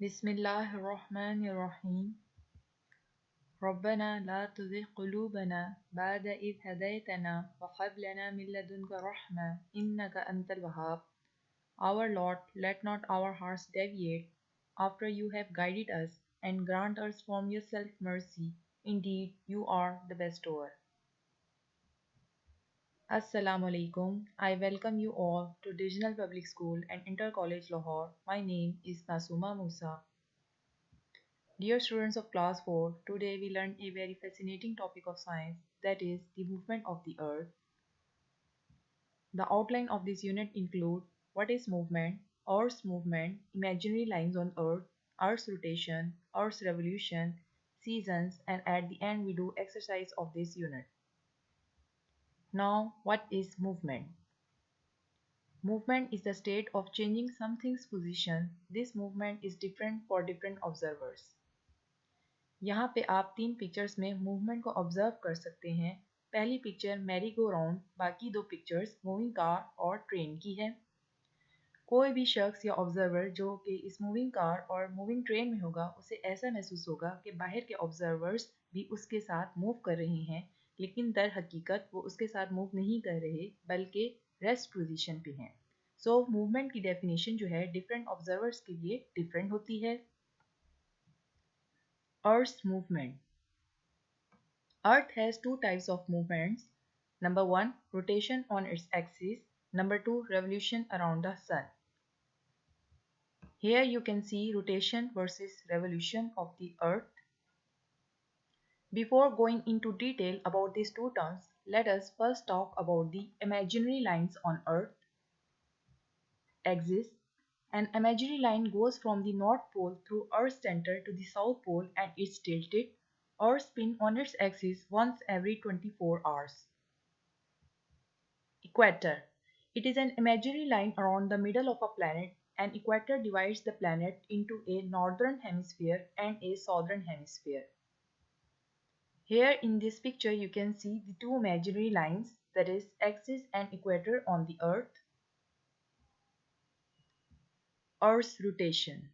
बिस्मिल्लाहिर्रहमानिर्रहीम रब्बना ला तुज़िग़ क़ुलूबना बअद इज़ हदैतना व हब लना मिन लदुनका रहमा इन्नका Antil Wahab. Our Lord, let not our hearts deviate after you have guided us, and grant us from yourself mercy. Indeed, you are the bestower. Assalamu alaikum. I welcome you all to Divisional Public School and Inter College Lahore. My name is Masuma Musa. Dear students of class 4, today we learned a very fascinating topic of science, that is the movement of the earth. The outline of this unit include what is movement, Earth's movement, imaginary lines on earth, Earth's rotation, Earth's revolution, seasons, and at the end we do exercise of this unit. Now, what is movement? Movement is the state of changing something's position. This movement is different for different observers. यहाँ पे आप 3 pictures में movement को observe कर सकते हैं. पहली picture merry go round, बाकी 2 पिक्चर्स मूविंग कार और ट्रेन की है. कोई भी शख्स या ऑब्जर्वर जो कि इस मूविंग कार और मूविंग ट्रेन में होगा, उसे ऐसा महसूस होगा कि बाहर के ऑब्जर्वर्स भी उसके साथ मूव कर रहे हैं, लेकिन दर हकीकत वो उसके साथ मूव नहीं कर रहे बल्कि रेस्ट पोजीशन पे हैं. सो मूवमेंट की डेफिनेशन जो है डिफरेंट ऑब्जर्वर्स के लिए डिफरेंट होती है. Earth's movement. Earth has two types of movements. Number 1, rotation on its axis. Number 2, revolution around the sun. Here you can see rotation versus revolution of the earth. Before going into detail about these two terms, let us first talk about the imaginary lines on earth. Axis. An imaginary line goes from the North Pole through Earth's center to the South Pole and is tilted or spin on its axis once every 24 hours. Equator. It is an imaginary line around the middle of a planet. An equator divides the planet into a northern hemisphere and a southern hemisphere. Here in this picture you can see the two imaginary lines, that is axis and equator on the earth. Earth's rotation.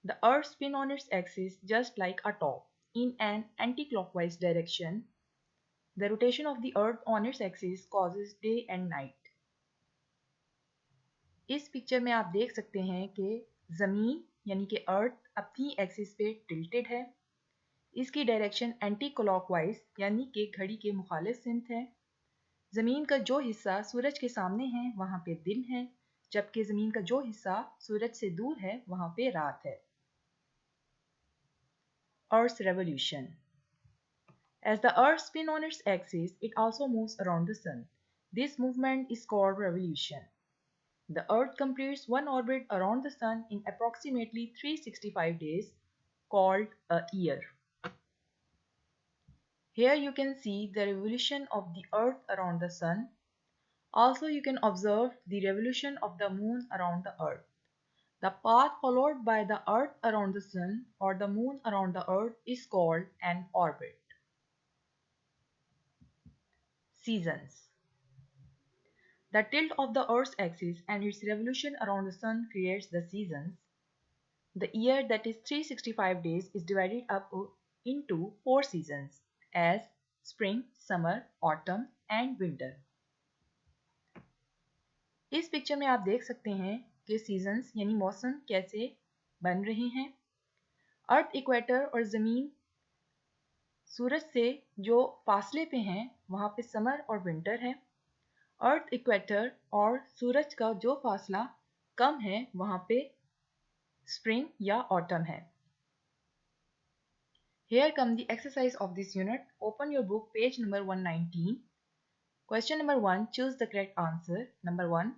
The earth spins on its axis just like a top in an anti-clockwise direction. The rotation of the earth on its axis causes day and night. इस picture में आप देख सकते हैं कि ज़मीन यानी कि अर्थ अपनी एक्सिस पे टिल्टेड है. इसकी डायरेक्शन एंटी क्लॉकवाइज यानी कि घड़ी के मुखालिफ सिमत है. ज़मीन का जो हिस्सा सूरज के सामने है वहाँ पे दिन है, जबकि ज़मीन का जो हिस्सा सूरज से दूर है वहाँ पे रात है. Earth's revolution. As the earth spins on its axis, it also moves around the sun. This movement is called revolution. The earth completes one orbit around the sun in approximately 365 days, called a year. Here you can see the revolution of the earth around the sun. Also you can observe the revolution of the moon around the earth. The path followed by the earth around the sun or the moon around the earth is called an orbit. Seasons. The tilt of the earth's axis and its revolution around the sun creates the seasons. The year, that is 365 days, is divided up into 4 seasons as spring, summer, autumn and winter. इस picture में आप देख सकते हैं कि seasons यानी मौसम कैसे बन रहे हैं. अर्थ इक्वेटर और ज़मीन सूरज से जो फासले पे हैं वहाँ पे समर और विंटर है. अर्थ इक्वेटर और सूरज का जो फासला कम है वहाँ पे स्प्रिंग या ऑटम है. Here come the exercise of this unit. Open your book, page number 119. Question number 1. Choose the correct answer. Number 1.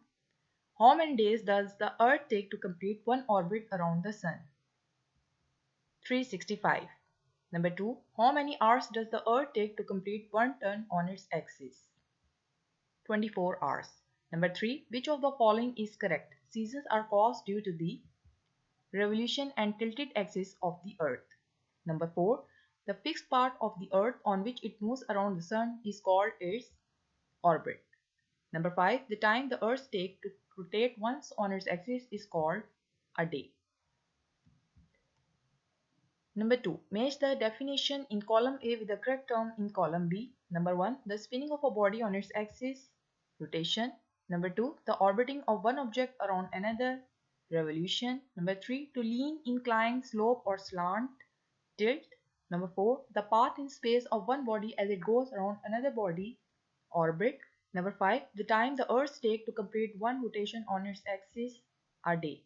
How many days does the Earth take to complete one orbit around the Sun? 365. Number 2. How many hours does the Earth take to complete one turn on its axis? 24 hours. Number 3. Which of the following is correct? Seasons are caused due to the revolution and tilted axis of the Earth. Number 4. The fixed part of the Earth on which it moves around the Sun is called its orbit. Number 5. The time the Earth takes to rotate once on its axis is called a day. Number 2. Match the definition in column A with the correct term in column B. Number 1. The spinning of a body on its axis. Rotation. Number 2. The orbiting of one object around another. Revolution. Number 3. To lean, incline, slope or slant. Tilt. Number 4. The path in space of one body as it goes around another body. Orbit. Number 5. The time the Earth takes to complete one rotation on its axis. A day.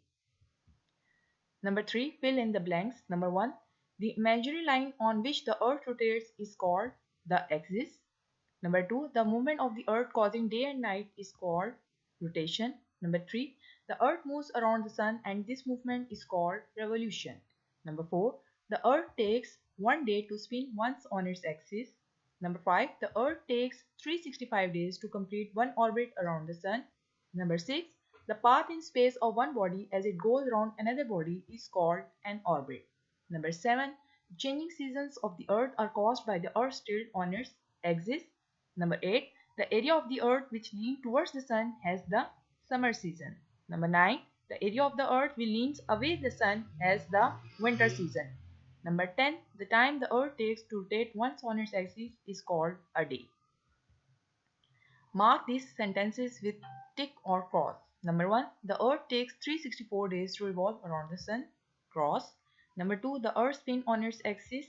Number 3. Fill in the blanks. Number 1. The imaginary line on which the Earth rotates is called the axis. Number 2. The movement of the Earth causing day and night is called rotation. Number 3. The Earth moves around the Sun and this movement is called revolution. Number 4. The Earth takes one day to spin once on its axis. Number 5. The Earth takes 365 days to complete one orbit around the Sun. Number 6. The path in space of one body as it goes around another body is called an orbit. Number 7. The changing seasons of the Earth are caused by the Earth's tilt on its axis. Number 8. The area of the Earth which leans towards the Sun has the summer season. Number 9. The area of the Earth which leans away the Sun has the winter season. Number 10. The time the Earth takes to rotate once on its axis is called a day. Mark these sentences with tick or cross. Number 1. The Earth takes 364 days to revolve around the Sun. Cross. Number 2. The Earth spins on its axis.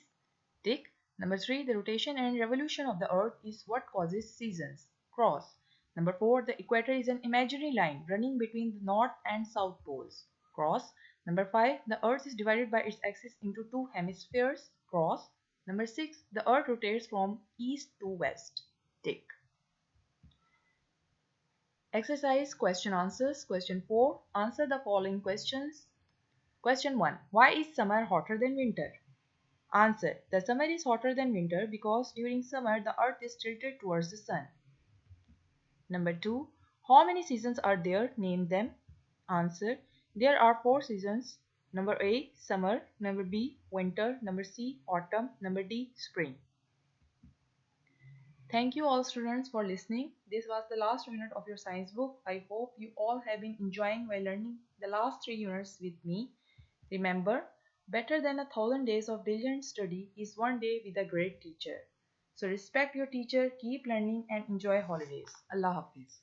Tick. Number 3. The rotation and revolution of the Earth is what causes seasons. Cross. Number 4. The equator is an imaginary line running between the north and south poles. Cross. Number 5. The Earth is divided by its axis into two hemispheres. Cross. Number 6. The Earth rotates from east to west. Tick. Exercise question answers. Question 4. Answer the following questions. Question 1. Why is summer hotter than winter? Answer. The summer is hotter than winter because during summer the earth is tilted towards the sun. Number 2. How many seasons are there? Name them. Answer. There are 4 seasons. Number A. Summer. Number B. Winter. Number C. Autumn. Number D. Spring. Thank you all students for listening. This was the last unit of your science book. I hope you all have been enjoying while learning the last 3 units with me. Remember, better than 1,000 days of diligent study is one day with a great teacher. So respect your teacher, keep learning and enjoy holidays. Allah Hafiz.